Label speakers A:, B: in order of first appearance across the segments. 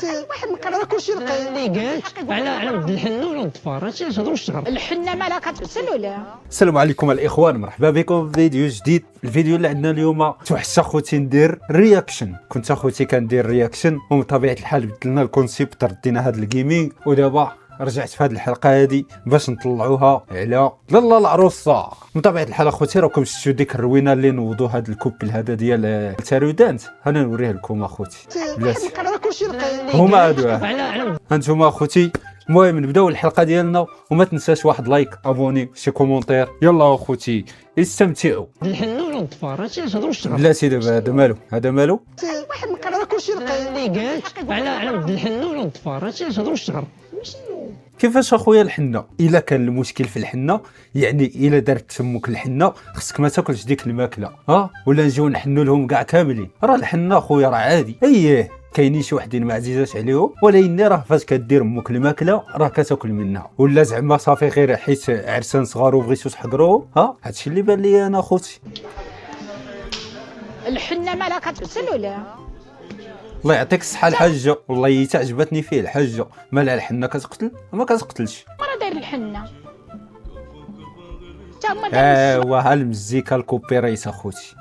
A: واحد مكرر كلشي لقيت
B: اللي قالت على ود الحنه ولا ود الفار، هادشي علاش هضروا الشهر.
A: الحنه مالها كتغسل ولا؟
C: السلام عليكم الاخوان، مرحبا بكم في فيديو جديد. الفيديو اللي عندنا اليوم توحشت اخوتي ندير رياكشن. كنت اخوتي كندير رياكشن ومن طبيعه الحال بدلنا الكونسيبت، ردينا هذا الجيمنج ودابا رجعت في هذه الحلقه هذه باش نطلعوها على لاله العروسه. من طبيعه الحال اخوتي راكم شفتوا ديك الروينه اللي نوضوا هذا الكوبل هذا ديال التارودانت، انا نوريه لكم اخوتي
A: واحد
C: بلاتي.
A: مكرر كلشي لقيت
C: هما هادو
B: على
C: هانتوما اخوتي. المهم نبداو الحلقه ديالنا، وما تنساش واحد لايك، ابوني، شي كومونتير. يلا اخوتي استمتعوا.
B: ود الحنه ولا ود الفار، هادشي علاش هضروا الشهر.
C: بلاتي دابا هذا مالو، هذا مالو.
A: واحد مكرر كلشي لقيت
B: اللي قالت على ود الحنه ولا ود الفار، هادشي علاش هضروا الشهر.
C: كيفاش اخويا الحنه؟ الا كان المشكل في الحنه، يعني الا دارت تمك الحنه خصك ما تاكلش ديك الماكله، ولا نجيو نحنوا لهم كاع كاملين. راه الحنه اخويا راه عادي، اييه كاينين شي وحدين ما عزيزاش عليهم، ولكن راه فاش كدير امك الماكله راه كتاكل منها. ولا زعما صافي غير حيت عرسان صغار وبغيتو تحضروهم، هادشي اللي بان لي انا اخوتي.
A: الحنه مالها كتغسل ولا؟
C: الله يعطيك الصحه الحاجه، والله حتى عجبتني فيه الحاجه. مالها الحنه كتقتل؟ ما كتقتلش.
A: راه داير الحنه تا هما دايرين
C: ها المزيكا الكوبيرايت اخوتي.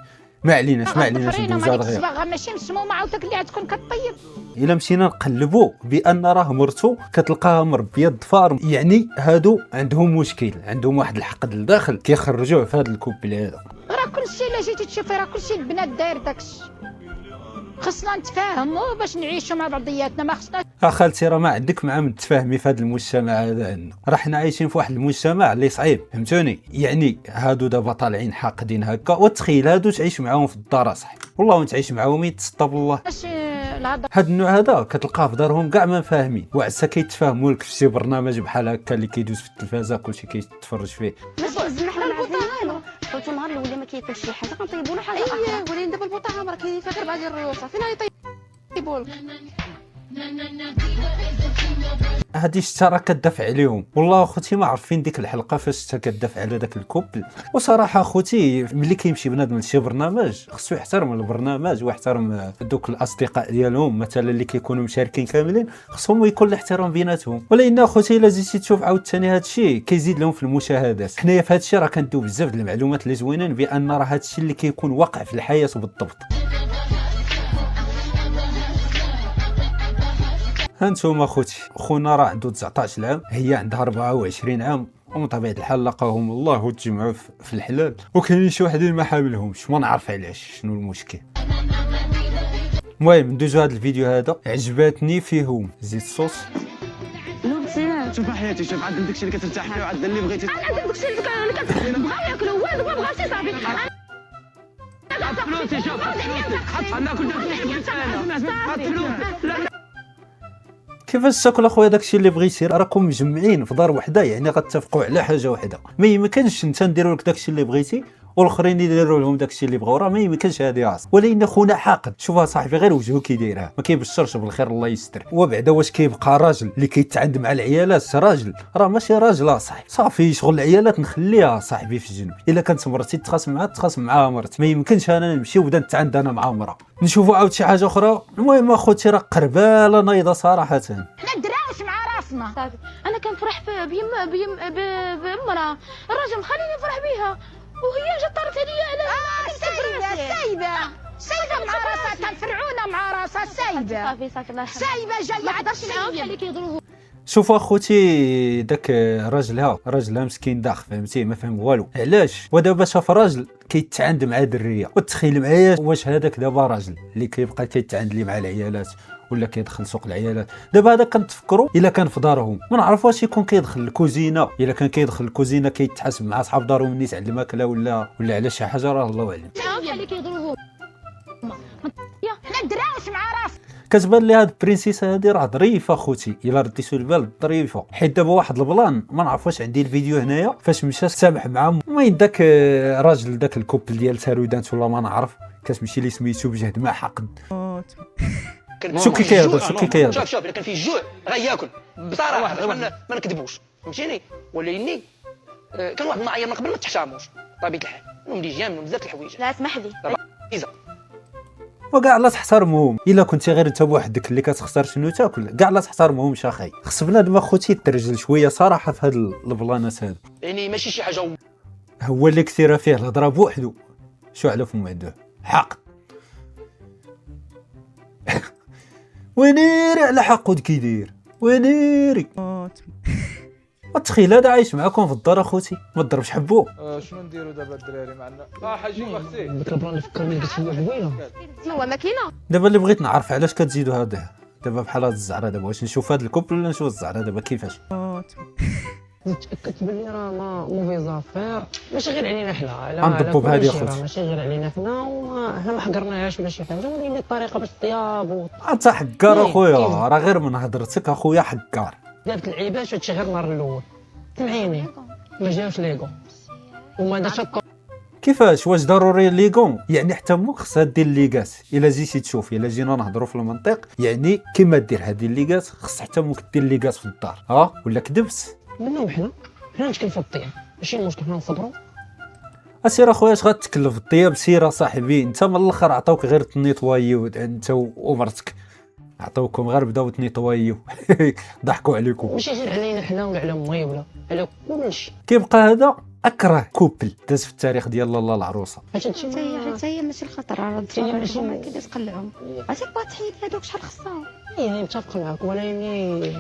C: ما عليناش ندوزو هاد غير.
A: الصباغه ماشي مسمومه عاوتانك اللي غتكون كطيب.
C: الا مشينا نقلبوا بان راه مرتو كتلقاها مربيه الضفار، يعني هادو عندهم مشكل، عندهم واحد الحقد لداخل كيخرجوه في هذا الكوبل هذا.
A: راه كلشي الا جيتي تشوفي راه كلشي البنات داير داكشي. خصنا نتفاهموا باش نعيشوا مع بعضياتنا، ما خصنا
C: خالتي راه ما عندك مع من تفاهمي في هذا المجتمع هذا عندنا. راه حنا عايشين في واحد المجتمع اللي صعيب، فهمتوني؟ يعني هادو دابا طالعين حاقدين هكا، وتخيل هادو تعيش معاهم في الدار اصاحبي، والله تعيش معاهم يتسطى بالله.
A: باش الهضره.
C: هاد النوع هذا كتلقاه في دارهم كاع ما فاهمين، وعسى كيتفاهموا لك في شي برنامج بحال هكا اللي كيدوز في التلفازه كلشي كيتفرج فيه.
D: ماشي الزنا حنا معزينينو حيت النهار الاول ما كياكلش شي حاجه كنطيبوا له حاجه اخرى. ولكن دابا البطاطا راه كاين فيها 4 ديال الريوسه، فين غيطيبوا لك؟
C: هادي شتا راه كدافع عليهم. والله اخوتي ما عارفين ديك الحلقه فاش شتا كدافع على داك الكوبل. وصراحه اخوتي ملي كيمشي بنادم لشي برنامج خصو يحترم البرنامج ويحترم دوك الاصدقاء ديالهم مثلا اللي كيكونوا مشاركين كاملين، خصهم يكون الاحترام بيناتهم. ولكن اخوتي الا جيتي تشوف عاوتاني هادشي كيزيد لهم في المشاهدات. حنايا في هادشي راه كنديو بزاف د المعلومات اللي زوينين بان راه هادشي اللي كيكون واقع في الحياه بالضبط. هانتوما اخوتي، خونا راه عنده 19 عام، هي عندها 24 عام، ومن طبيعه الحال لقاهم الله وتجمعوا في الحلال، وكاينين شي وحدين ما حاملهمش، ما نعرف علاش، شنو المشكل. المهم ندوزو هذا الفيديو هذا، عجباتني فيهم زيت الصوص.
E: شوف حياتي، شوف عدل داكشي اللي كترتاح فيه وعدل اللي بغيتي.
D: عندك داكشي اللي كتبغى ياكلو هو هذاك ما بغاش صافي.
E: حط فلوسي، شوف حط فلوسي، حط انا كنت حط فلوسي.
C: كيفاش تاكل اخويا داكشي اللي بغيتي؟ راكم مجمعين في دار وحده، يعني غتفقوا على حاجه وحده. ما يمكنش انت نديروا لك داكشي اللي بغيتي والاخرين يديروا لهم داكشي اللي بغاو، راه ما يمكنش هذه اصلا. ولكن خونا حاقد، شوفها صاحبي غير وجهه كي دايرها، ما كيبشرش بالخير، الله يستر. وبعدا واش كيبقى راجل اللي كيتعند مع العيالات؟ راجل راه ماشي راجل صاحبي، صافي شغل العيالات نخليها صاحبي في جنب. الا كانت مرتي تخاصم معها تخاصم معها مرتي، ما يمكنش انا نمشي ونبدا نتعند انا مع مرا. نشوفوا عاود شي حاجه اخرى. المهم اخوتي راه قرباله نايضه صراحه.
A: حنا دراوش مع راسنا.
D: صافي انا كنفرح بامراه، الراجل مخليني نفرح بها وهي جات طارت عليا على
A: سايبه مع راسها، تنفرعونا مع راسها سايبه.
D: صافي الله يرحمها.
A: سايبه جايه عاد
D: معاهم اللي كيضروه.
C: شوفوا اخوتي داك راجلها مسكين داخ، فهمتي؟ ما فهم والو علاش. ودابا شاف راجل كيتعاند مع دريه، وتخيل معايا واش هذاك دابا راجل اللي كيبقى كيتعاند لي مع العيالات ولا كيدخل سوق العيالات. دابا هذا كنتفكروا الا كان في دارهم، ما نعرف واش يكون كيدخل الكوزينه، الا كان كيدخل الكوزينه كيتحاسب مع اصحاب دارهم الناس على الماكله ولا على شي حاجه، راه الله اعلم.
D: معاهم اللي كيضروه.
A: حنا دراوش مع راسنا.
C: كتبان لي هاد البرنسيسه هادي راه ظريفه اخوتي، الا رديتو البال ظريفه. حيت دابا واحد البلان ما نعرف واش عندي الفيديو هنايا فاش مشى سامح معاهم، المهم داك راجل داك الكوبل ديال تارودانت ولا ما نعرف، كتمشي لي سميتو بجهد ما حقد. شوف كي كيهضر،
F: شوف الا كان فيه الجوع غياكل بصراحه، ما نكذبوش، فهمتيني؟ ولكني كان واحد المعايير من قبل ما تحترموش، طبيعه الحال، ملي جا من بزاف الحوايج.
D: لا اسمح لي.
C: وكاع لا تحترمهم. الا كنتي غير انت بوحدك اللي كتختار شنو تاكل، كاع لا تحترمهمش اخي. خص بنادم اخوتي يترجل شويه صراحه في هاد البلانات هادو.
F: يعني ماشي شي حاجه
C: هو اللي كثيره فيه الهضره بوحدو، شو على فم عنده حق. ونيري على حقود كيدير ونيري. تخيل هذا عايش معاكم في الدار اخوتي، ما تضربش حبو.
G: شنو نديرو دابا الدراري معنا؟ حاجي اختي
B: ديك البلان اللي فكرني قلت هو حبيله.
D: هو ماكينه.
C: دابا اللي بغيت نعرف علاش كتزيدوا هذا دابا بحال هاد الزعره. دابا واش نشوف هاد الكوبل ولا نشوف الزعره دابا كيفاش؟
B: تاكدت بلي راه ما موفي زافير، ماشي غير علينا حنا، على
C: غنضبوا بهادي
B: كلشي،
C: أخوتي.
B: راه ماشي غير علينا حنا، وحنا ما حقرناهاش ولا شي حاجه، ولكن الطريقه باش الطياب
C: انت حكار
B: إيه،
C: اخويا،
B: إيه.
C: راه غير من هضرتك اخويا حكار.
B: ودارت العيبات وهادشي غير النهار الاول. سمعيني ما جاوش ليغو وما دارش
C: كيفاش؟ واش ضروري ليغون؟ يعني حتى مو خصها دير ليغات. الا جيتي تشوف، الا جينا نهضروا في المنطق، يعني كيما دير هذه الليغات خص حتى مو دير ليغات في الدار، ولا كذبت؟
B: منهم حنا نتكلفوا الطياب، ماشي المشكل، حنا نصبروا.
C: اسير اخويا اش غتكلف الطياب؟ سير صاحبي، انت من الاخر عطاوك غير تنيطوايو انت ومرتك، عطاوكم غير بداو تنيطوايو. ضحكوا عليكم.
B: ماشي غير علينا حنا ولا على امي ولا على كلشي.
C: كيبقى هذا اكره كوبل داز في التاريخ ديال لاله العروسه.
B: هادشي
D: حتى هي ماشي الخطر، راه
B: هي ماشي-
D: ما كيدير تقلعهم. عرفتي با تحيد هذوك شحال خصها.
B: هي متفق معاك، ولكن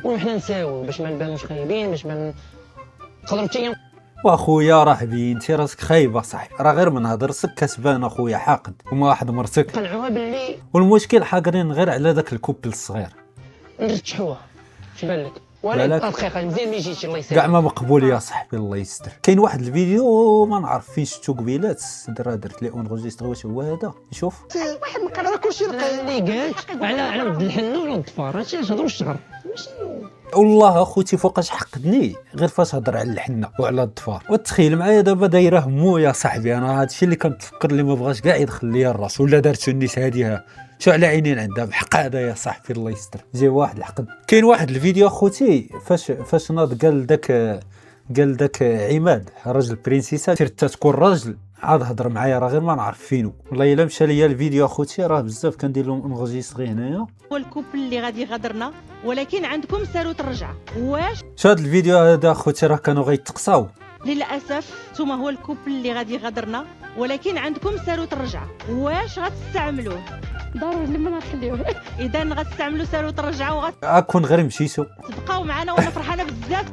B: وحنا نساويو باش ما نبانوش خايبين، باش ما نقدروا حتى
C: واخويا راه بينتي راسك خايبه صاحبي، راه غير من هضرتك كسبان اخويا حاقد وما واحد مرتك.
B: نقنعوها باللي
C: والمشكل حاقرين غير على داك الكوبل الصغير،
B: نرتحوها. اش بان لك؟
C: بالك؟
B: ولا دقيقه مزيان ملي جيتي الله
C: كاع
B: يسلمك.
C: ما مقبول يا صاحبي الله يستر. كاين واحد الفيديو ما نعرف فين شفتو قبيلات، درت لي اونغوجيستر. واش هو هذا؟ نشوف.
D: واحد مقرر كلشي
B: اللي قالت على ود الحنه ولا ود الفار، هادشي علاش هضروا الشهر ماشي.
C: والله اخوتي فوقاش حقدني غير فاش هضر على الحنه وعلى الضفار. وتخيل معايا دابا دايره همو يا صاحبي. انا هادشي اللي كنتفكر اللي ما بغاش كاع يدخل ليا الراس، ولا دارت النيس هادي شو على عينين عندها بحق هذا يا صاحبي الله يستر. جاي واحد الحقد. كاين واحد الفيديو اخوتي فاش ناض قال داك عماد راجل برنسيسه سير تكون راجل عاد هضر معايا، راه غير ما نعرف فينو. والله الا مشى ليا الفيديو اخوتي راه بزاف كندير لهم انغوجيستري هنايا.
H: هو الكوبل اللي غادي غادرنا، ولكن عندكم ساروت الرجعه. واش
C: شو هاد الفيديو هذا اخوتي راه كانوا غيتقصاو.
H: للاسف نتوما هو الكوبل اللي غادي غادرنا، ولكن عندكم ساروت الرجعه. واش غتستعملوه؟
D: ضروري لما نخليوه.
H: اذا غتستعملوا ساروت الرجعه
C: اكون غير مشيتو.
H: وغتبقاو معنا وانا فرحانه بزاف.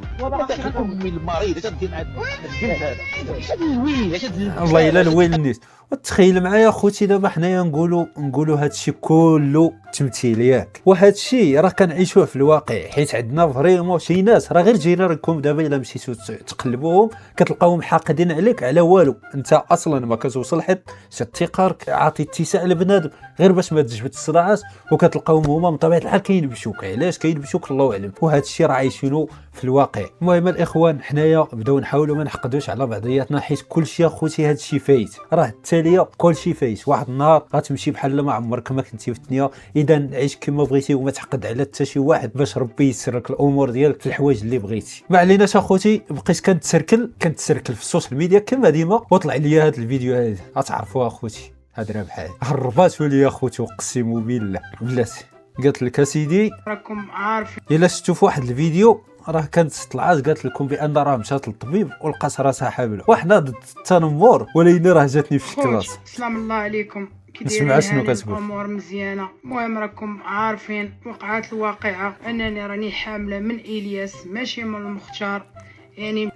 F: امي المريض اش دير مع البنت هذا؟ اش هاد الويل؟ اش هاد
C: والله الا الويل الناس. وتخيل معايا اخوتي دابا حنايا نقولوا هادشي كله تمثيل ياك، وهادشي راه كنعيشوه في الواقع، حيت عندنا فريمون شي ناس راه غير جيرانكم دابا الا مشيتو تقلبوهم كتلقاوهم حاقدين عليك على والو. انت اصلا ما كتوصل حيت افتقارك عاطي اتساع لبنادم غير باش ما تجبد الصداعات، وكتلقاوهم هما من طبيعه الحال كينبشوك. علاش كينبشوك الله اعلم، وهادشي راه عايشينو في الواقع. المهم الاخوان حنايا بداو نحاولوا ما نحقدوش على بعضياتنا، حيت كلشي اخوتي هادشي فايت، راه التاليه كلشي فايت. واحد النهار غتمشي بحال ما عمرك ما كنتي في الدنيا. اذا عيش كما بغيتي وما تحقد على حتى شي واحد باش ربي يسر لك الامور ديالك في الحوايج اللي بغيتي. ما عليناش اخوتي، بقيت كنتسركل في السوشيال ميديا كما ديما، وطلع لي هاد الفيديو هذا. غتعرفوا اخوتي هاد راه بحال هرباتوا لي اخوتي اقسم بالله بلاتي. قالت لك اسيدي
I: راكم عارفين
C: الا شفتوا في واحد الفيديو راه كانت طلعات قالت لكم بان راه مشات للطبيب ولقات راسها حامله. وحنا ضد التنمر، ولكن راه جاتني في شكل راس.
I: سلام الله عليكم. كي
C: نسمع
I: دايرين
C: شنو
I: هاني
C: كتقول.
I: الامور مزيانه. المهم راكم عارفين وقعات الواقعه انني راني حامله من الياس ماشي من المختار. يعني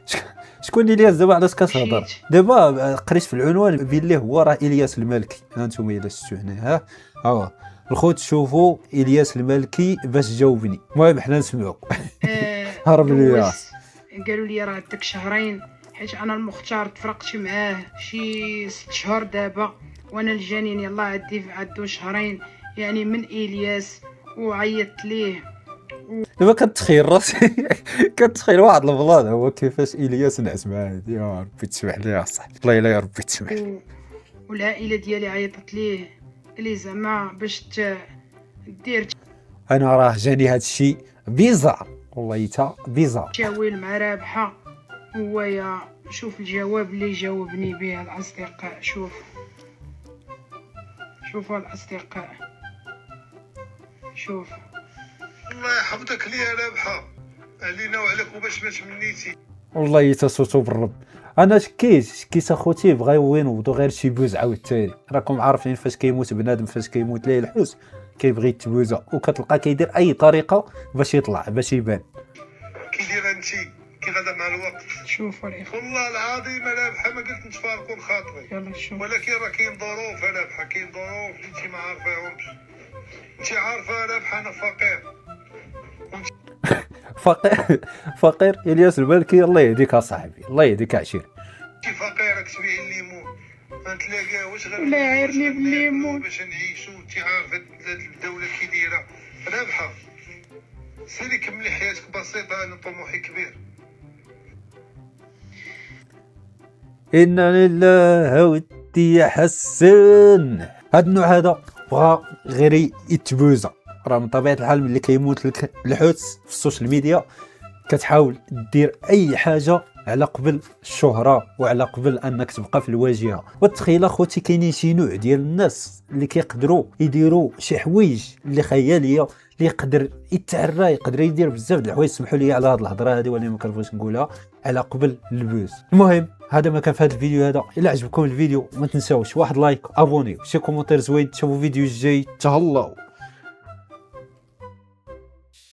C: شكون الياس دابا علاش كتهضر؟
I: مشيت.
C: دابا قريت في العنوان باللي هو راه الياس المالكي. ها انتم الا شفتوا هنا الخوت شوفوا الياس المالكي باش جاوبني. المهم حنا نسمعوك. هرب لي
I: دوزت. قالوا لي راه عندك شهرين، حيت انا المختار تفرقت معاه شي 6 شهور دابا، وانا الجنين يلا عندو شهرين يعني من الياس، وعيطت ليه.
C: دابا كتخيل راسي كتخيل واحد البلان هو كيفاش الياس نعس معاه. يا ربي تسمح لي يا صاحبي، والله الا يا ربي تسمح لي.
I: والعائله ديالي عيطت ليه قال زعما باش دير
C: انا راه جاني هاد الشيء بيزار، والله تا بيزار.
I: تشاويل مع رابحه. هو يا شوف الجواب اللي جاوبني به الاصدقاء. شوفوا الأصدقاء، شوف
J: الله يحفظك ليا رابحة علينا وعليك وباش ما تمنيتي.
C: والله يتصوتوا بالرب. انا شكيت اخوتي بغاو ينوضوا غير شي بوز عاوتاني. راكم عارفين فاش كيموت بنادم، فاش كيموت ليه الحوس كيبغي يتبوزا وكتلقى كيدير اي طريقه باش يطلع باش يبان.
J: كي دايره انت كي غدا مع الوقت؟
I: شوفوا الإخوة،
J: والله العظيم رابحة ما قلت نتفارقوا الخاطري،
I: يلا شوف.
J: ولكن راه كاين ظروف رابحة، كاين ظروف انت ما عارفاهمش. انت عارفه رابحة انا فقير.
C: فقير الياس المالكي، الله يهديك اصاحبي، الله يهديك عشير.
J: انت فقيرك تبيع الليمون ما نتلاقاوش غير
I: ولا يعيرني بالليمون
J: باش نعيشوا. انت عارفه هاد الدوله كي دايره رابحة. سيري كملي حياتك بسيطه، انا طموحي كبير.
C: إنا لله ودي يا حسن. هاد النوع هذا بغا غير يتبوزا. راه من طبيعة الحال ملي كيموت لك الحوت في السوشيال ميديا كتحاول دير أي حاجة على قبل الشهرة وعلى قبل أنك تبقى في الواجهة. وتخيل أخوتي كاينين شي نوع ديال الناس اللي كيقدروا يديروا شي حوايج اللي خيالية، اللي يقدر يتعرى، يقدر يدير بزاف د الحوايج. سمحوا لي على هاد الهضره هذه ولكن ما كنبغيش نقولها على قبل البوز. المهم هذا ما كان في هذا الفيديو هذا. الا عجبكم الفيديو ما تنساوش واحد لايك، ابوني، شي كومونتير زوين. تشوفوا الفيديو الجاي، تهلاو.